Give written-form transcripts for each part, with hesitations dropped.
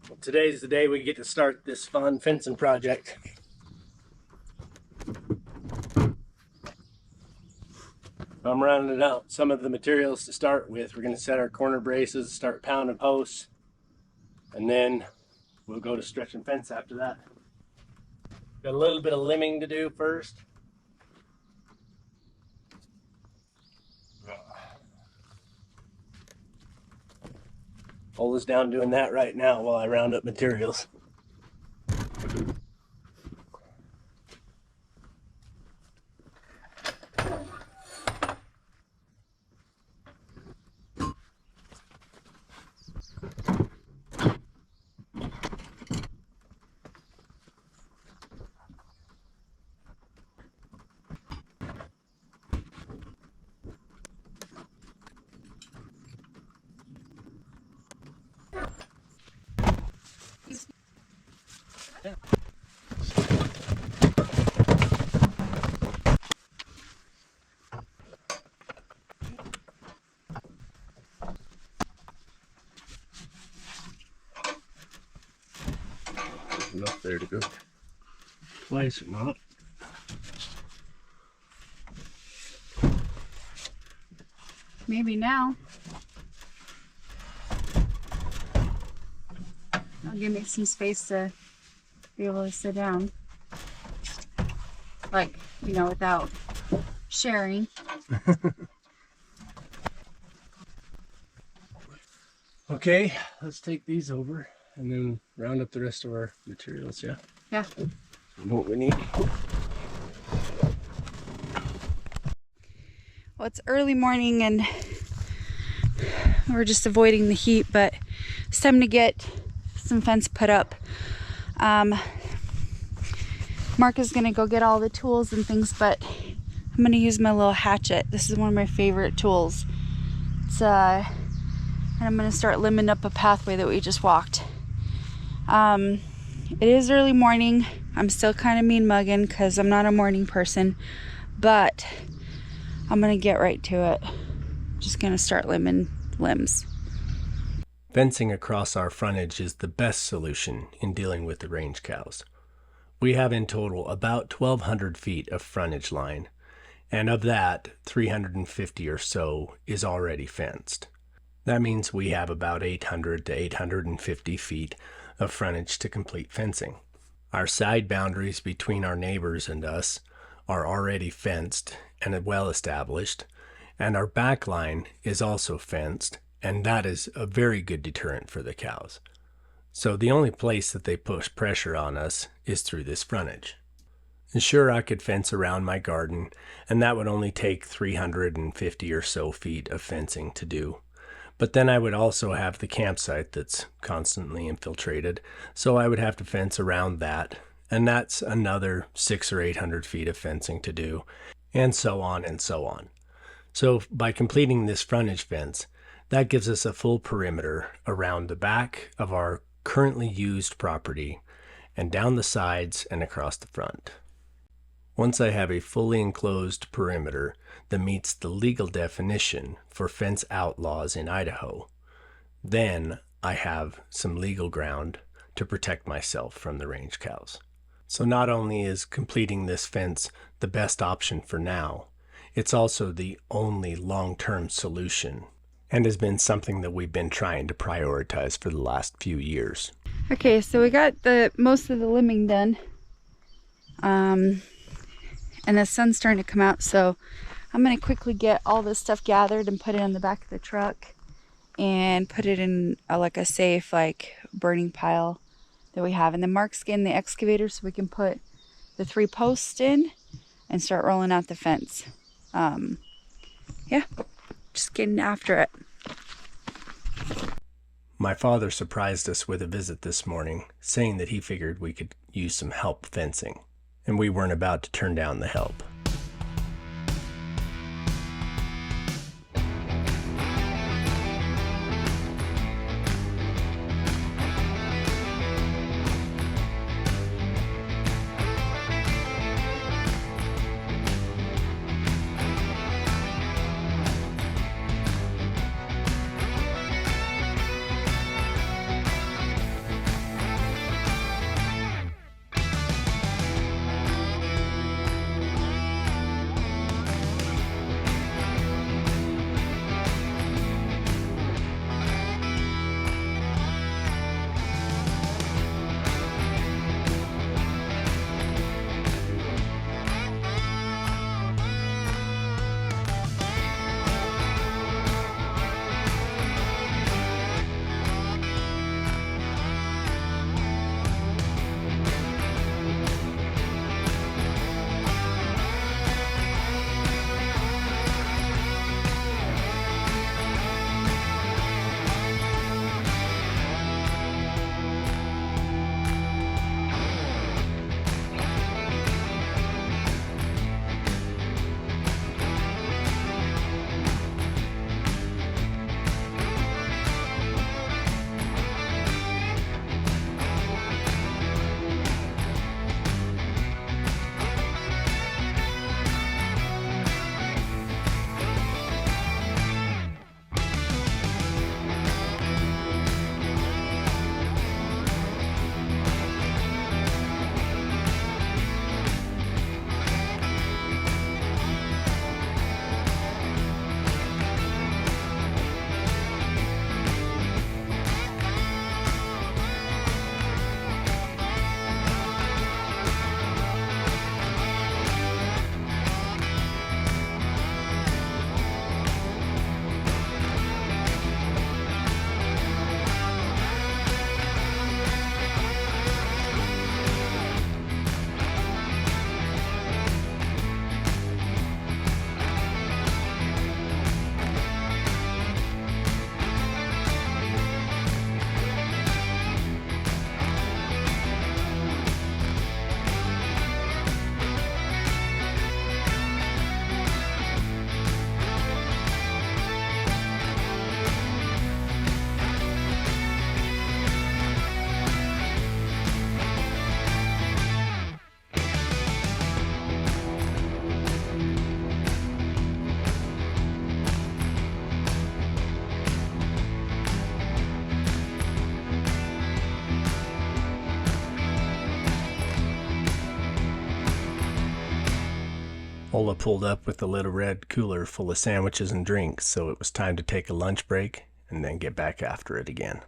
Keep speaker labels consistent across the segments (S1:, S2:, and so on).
S1: Well, today's the day we get to start this fun fencing project. I'm rounding out some of the materials to start with. We're going to set our corner braces, start pounding posts, and then we'll go to stretch and fence after that. Got a little bit of limbing to do first. Ola's down doing that right now while I round up materials. Enough there to go twice or not.
S2: Maybe now. That'll give me some space to be able to sit down. Like, you know, without sharing.
S1: Okay, let's take these over and then round up the rest of our materials, yeah?
S2: Yeah.
S1: We know what we need.
S2: Well, it's early morning and we're just avoiding the heat, but it's time to get some fence put up. Mark is gonna go get all the tools and things, but I'm gonna use my little hatchet. This is one of my favorite tools. It's and I'm gonna start limbing up a pathway that we just walked. It is early morning. I'm still kind of mean mugging because I'm not a morning person, but I'm gonna get right to it. Just gonna start limbing limbs.
S1: Fencing across our frontage is the best solution in dealing with the range cows. We have in total about 1,200 feet of frontage line, and of that, 350 or so is already fenced. That means we have about 800 to 850 feet of frontage to complete fencing. Our side boundaries between our neighbors and us are already fenced and well established, and our back line is also fenced, and that is a very good deterrent for the cows. So the only place that they push pressure on us is through this frontage. And sure, I could fence around my garden, and that would only take 350 or so feet of fencing to do. But then I would also have the campsite that's constantly infiltrated, so I would have to fence around that, and that's another 600 or 800 feet of fencing to do, and so on and so on. So by completing this frontage fence, that gives us a full perimeter around the back of our currently used property and down the sides and across the front. Once I have a fully enclosed perimeter that meets the legal definition for fence outlaws in Idaho, then I have some legal ground to protect myself from the range cows. So not only is completing this fence the best option for now, it's also the only long-term solution and has been something that we've been trying to prioritize for the last few years.
S2: Okay, so we got most of the limbing done. And the sun's starting to come out, so I'm gonna quickly get all this stuff gathered and put it on the back of the truck and put it in like a safe, like burning pile that we have. And then Mark's getting the excavator so we can put the 3 posts in and start rolling out the fence. Yeah, just getting after it.
S1: My father surprised us with a visit this morning, saying that he figured we could use some help fencing, and we weren't about to turn down the help. Ola pulled up with a little red cooler full of sandwiches and drinks, so it was time to take a lunch break and then get back after it again.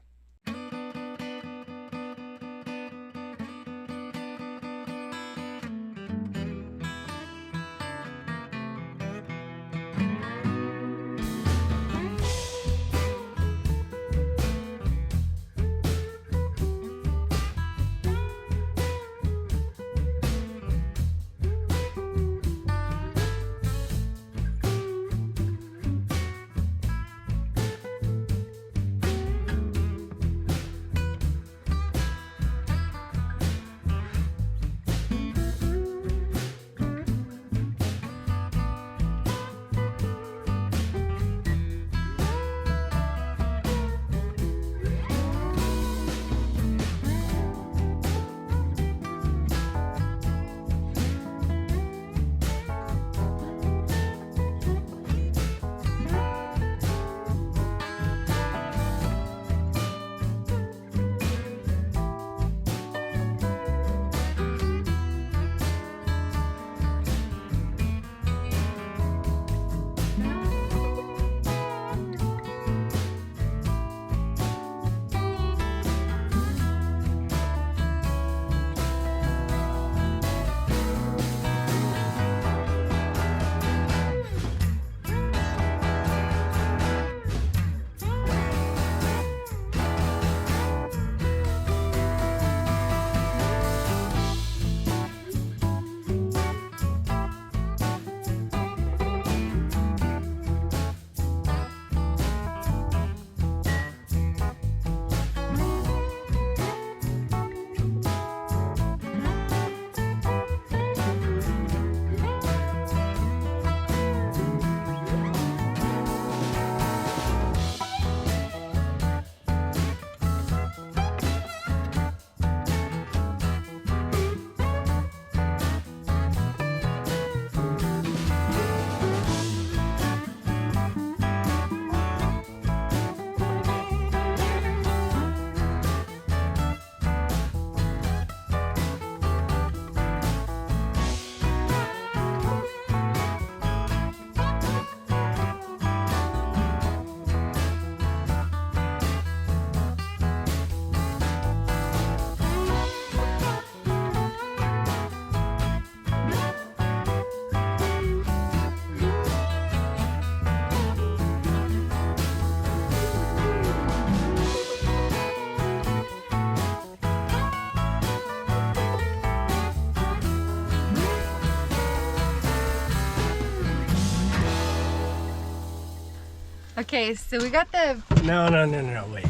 S2: Okay, so we got the...
S1: No, wait.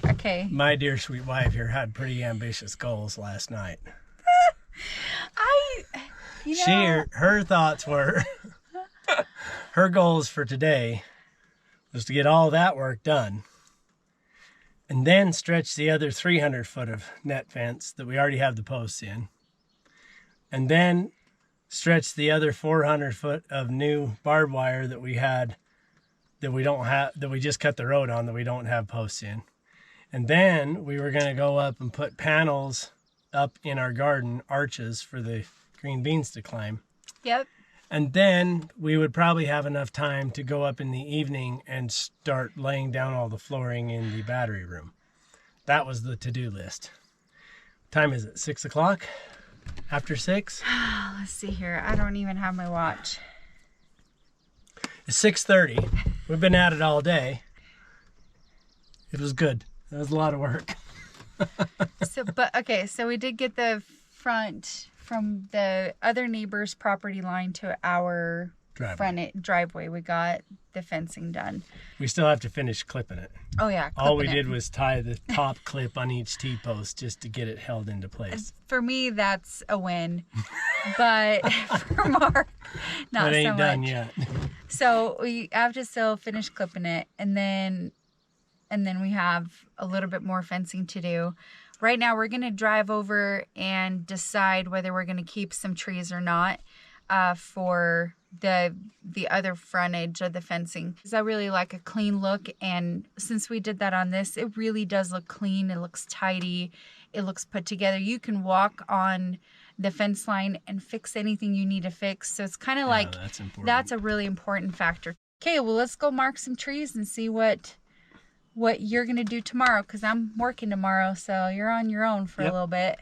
S2: Okay.
S1: My dear sweet wife here had pretty ambitious goals last night. Her thoughts were, her goals for today was to get all that work done and then stretch the other 300 foot of net fence that we already have the posts in, and then stretch the other 400 foot of new barbed wire that we had, that we just cut the road on, that we don't have posts in. And then we were going to go up and put panels up in our garden, arches for the green beans to climb.
S2: Yep.
S1: And then we would probably have enough time to go up in the evening and start laying down all the flooring in the battery room. That was the to-do list. What time is it? 6 o'clock? After 6?
S2: Let's see here. I don't even have my watch.
S1: It's 6:30. We've been at it all day. It was good. That was a lot of work.
S2: So we did get the front from the other neighbor's property line to our driveway. We got the fencing done.
S1: We still have to finish clipping it.
S2: Oh yeah.
S1: All we did was tie the top clip on each T-post just to get it held into place.
S2: For me, that's a win, but for Mark, not so much.
S1: It ain't done yet.
S2: So we have to still finish clipping it, and then we have a little bit more fencing to do. Right now, we're gonna drive over and decide whether we're gonna keep some trees or not for the other frontage of the fencing, because I really like a clean look, and since we did that on this, it really does look clean. It looks tidy. It looks put together. You can walk on the fence line and fix anything you need to fix. So it's kind of like,
S1: that's important.
S2: that's a really important factor. Okay, well, let's go mark some trees and see what you're going to do tomorrow, because I'm working tomorrow, so you're on your own for a little bit.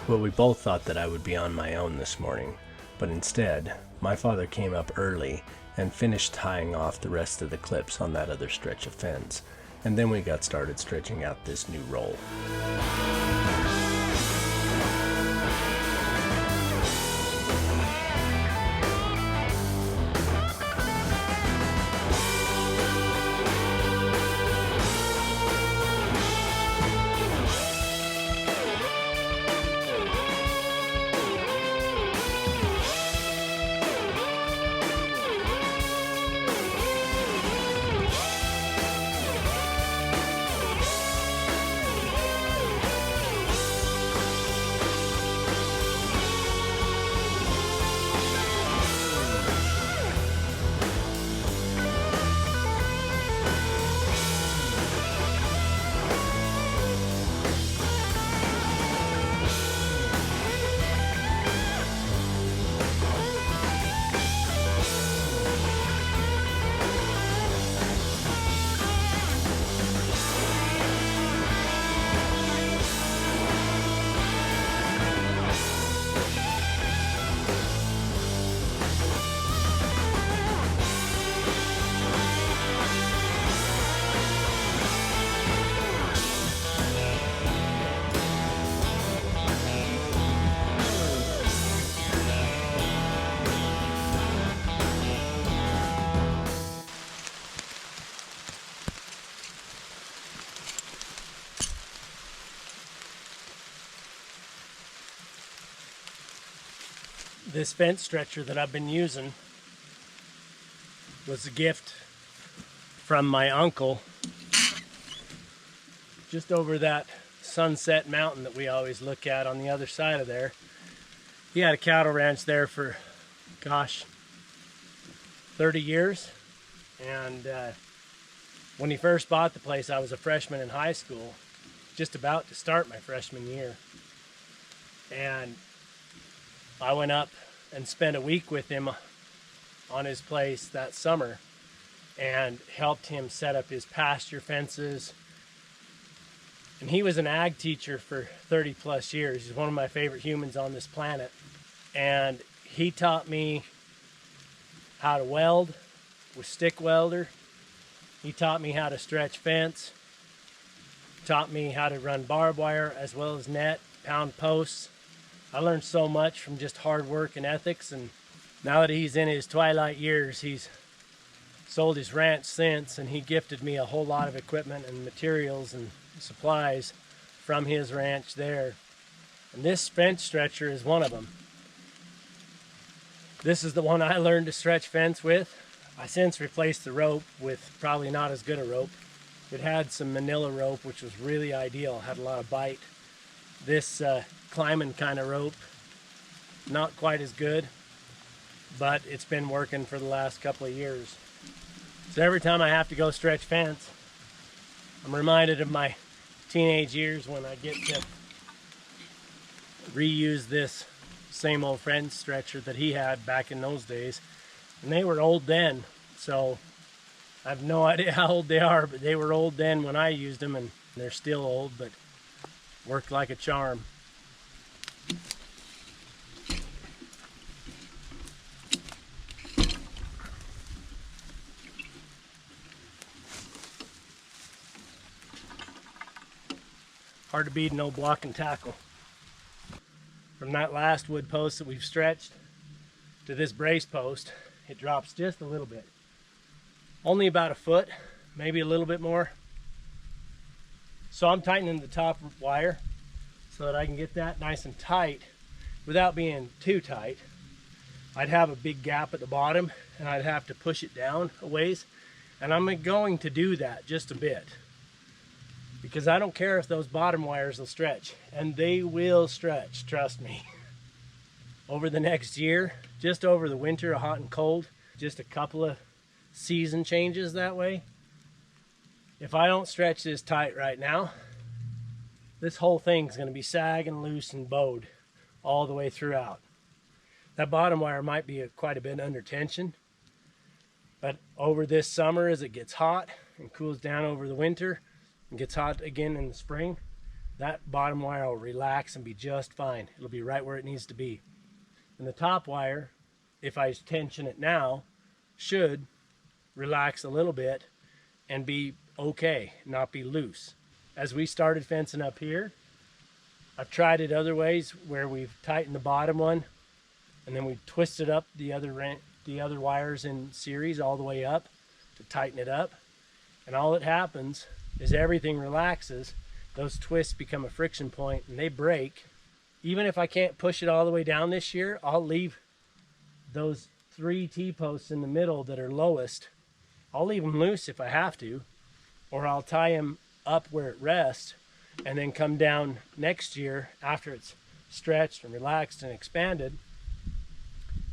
S1: Well, we both thought that I would be on my own this morning, but instead, my father came up early and finished tying off the rest of the clips on that other stretch of fence, and then we got started stretching out this new roll. This fence stretcher that I've been using was a gift from my uncle just over that Sunset Mountain that we always look at on the other side of there. He had a cattle ranch there for, gosh, 30 years. And when he first bought the place, I was a freshman in high school, just about to start my freshman year. And I went up and spent a week with him on his place that summer and helped him set up his pasture fences. And he was an ag teacher for 30 plus years. He's one of my favorite humans on this planet. And he taught me how to weld with stick welder. He taught me how to stretch fence. Taught me how to run barbed wire as well as net, pound posts. I learned so much from just hard work and ethics, and now that he's in his twilight years, he's sold his ranch since, and he gifted me a whole lot of equipment and materials and supplies from his ranch there. And this fence stretcher is one of them. This is the one I learned to stretch fence with. I since replaced the rope with probably not as good a rope. It had some manila rope, which was really ideal, had a lot of bite. This climbing kind of rope, not quite as good, but it's been working for the last couple of years. So every time I have to go stretch fence, I'm reminded of my teenage years when I get to reuse this same old fence stretcher that he had back in those days. And they were old then, so I have no idea how old they are, but they were old then when I used them, and they're still old, but worked like a charm. Hard to beat an old block and tackle. From that last wood post that we've stretched to this brace post, it drops just a little bit. Only about a foot, maybe a little bit more. So I'm tightening the top wire so that I can get that nice and tight without being too tight. I'd have a big gap at the bottom and I'd have to push it down a ways. And I'm going to do that just a bit, because I don't care if those bottom wires will stretch, and they will stretch, trust me. Over the next year, just over the winter, hot and cold, just a couple of season changes that way. If I don't stretch this tight right now, this whole thing's going to be sagging loose and bowed all the way throughout. That bottom wire might be quite a bit under tension, but over this summer, as it gets hot and cools down over the winter and gets hot again in the spring, that bottom wire will relax and be just fine. It'll be right where it needs to be. And the top wire, if I tension it now, should relax a little bit and be okay, not be loose. As we started fencing up here, I've tried it other ways where we've tightened the bottom one and then we twisted up the other wires in series all the way up to tighten it up. And all that happens is everything relaxes, those twists become a friction point and they break. Even if I can't push it all the way down this year, I'll leave those 3 T-posts in the middle that are lowest. I'll leave them loose if I have to, or I'll tie them up where it rests and then come down next year after it's stretched and relaxed and expanded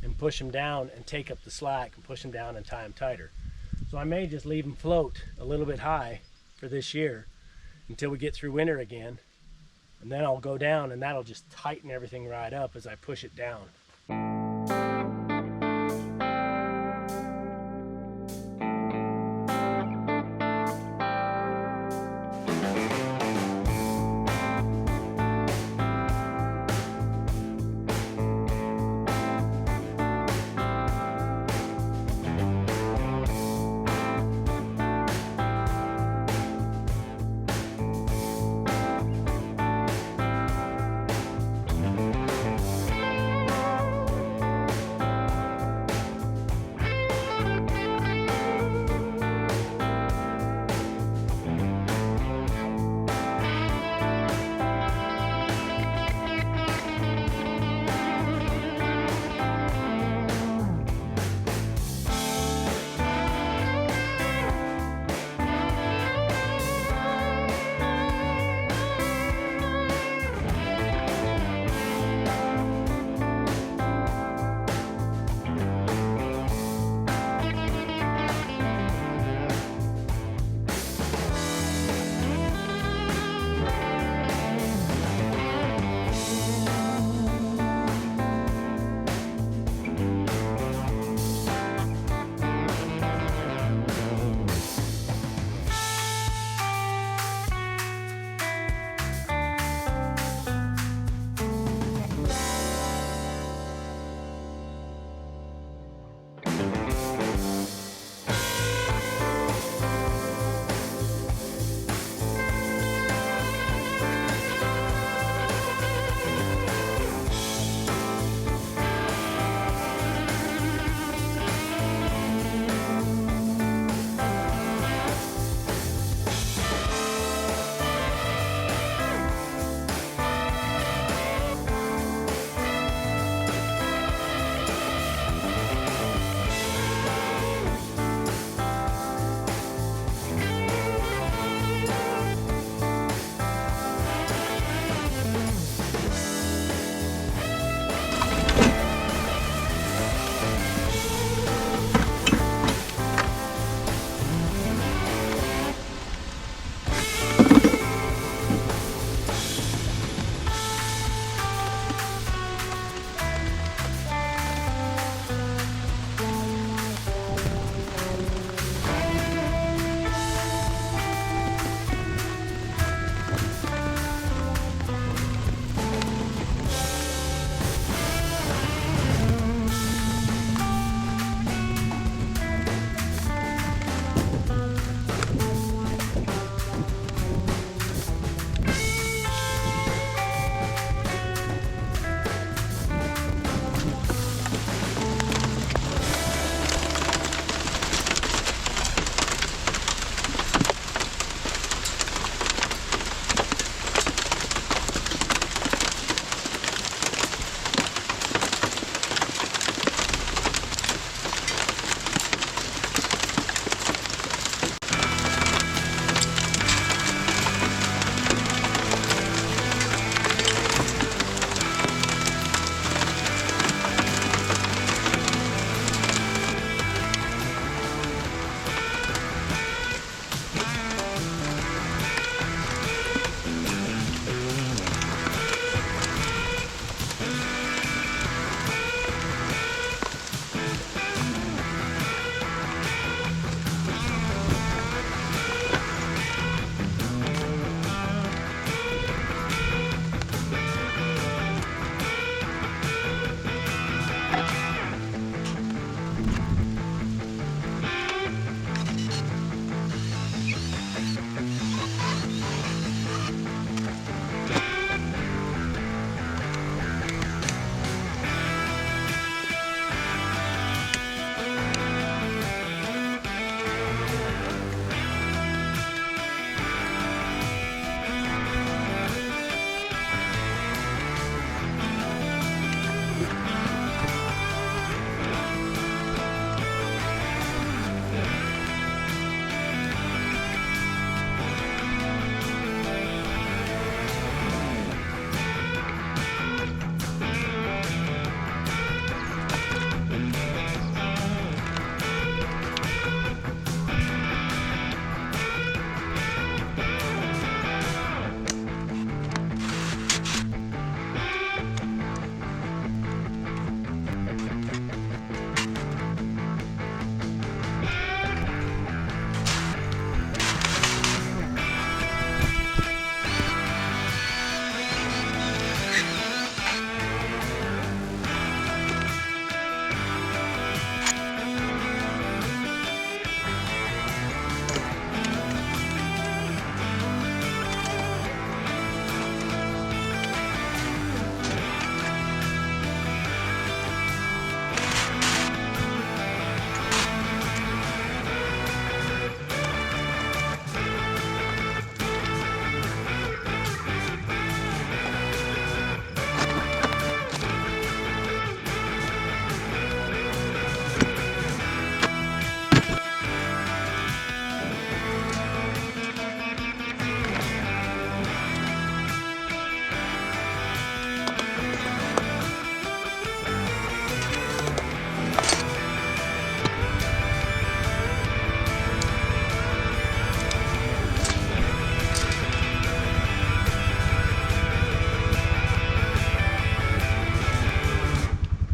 S1: and push them down and take up the slack and push them down and tie them tighter. So I may just leave them float a little bit high for this year until we get through winter again, and then I'll go down and that'll just tighten everything right up as I push it down.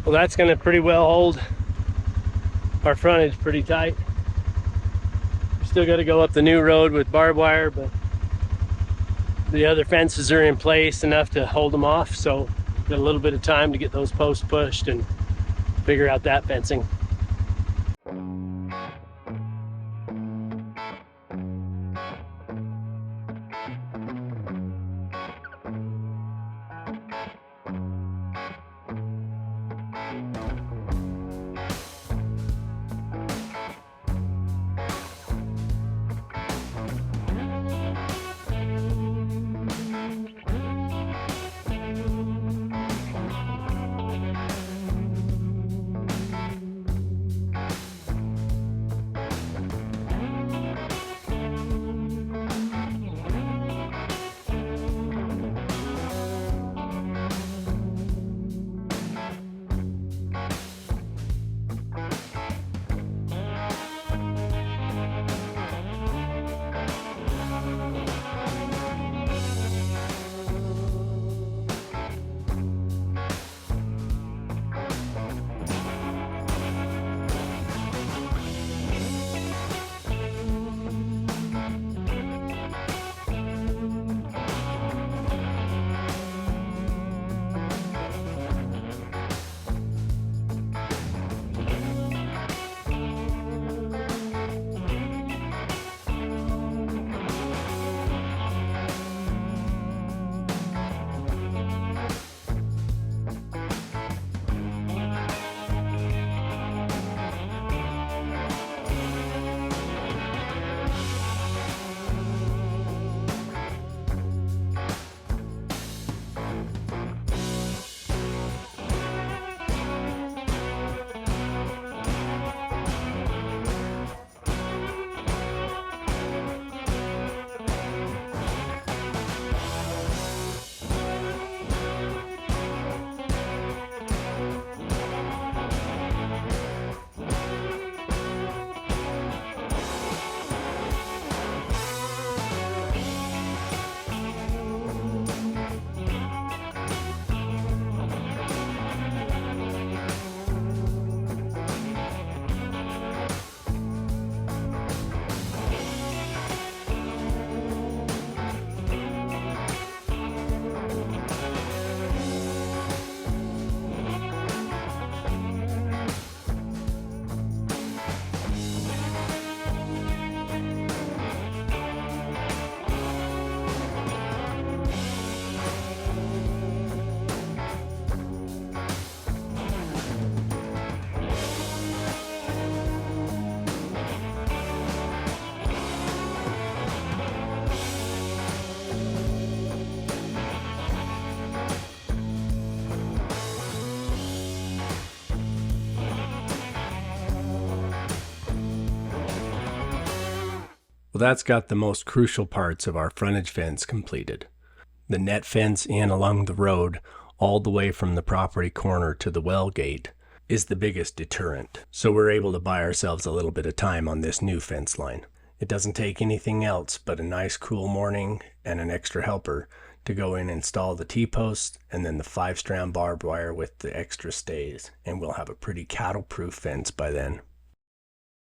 S1: Well, that's going to pretty well hold our frontage pretty tight. We still got to go up the new road with barbed wire, but the other fences are in place enough to hold them off, so we've got a little bit of time to get those posts pushed and figure out that fencing. Well, that's got the most crucial parts of our frontage fence completed. The net fence in along the road, all the way from the property corner to the well gate, is the biggest deterrent. So we're able to buy ourselves a little bit of time on this new fence line. It doesn't take anything else but a nice cool morning and an extra helper to go in and install the T-posts and then the 5-strand barbed wire with the extra stays, and we'll have a pretty cattle-proof fence by then.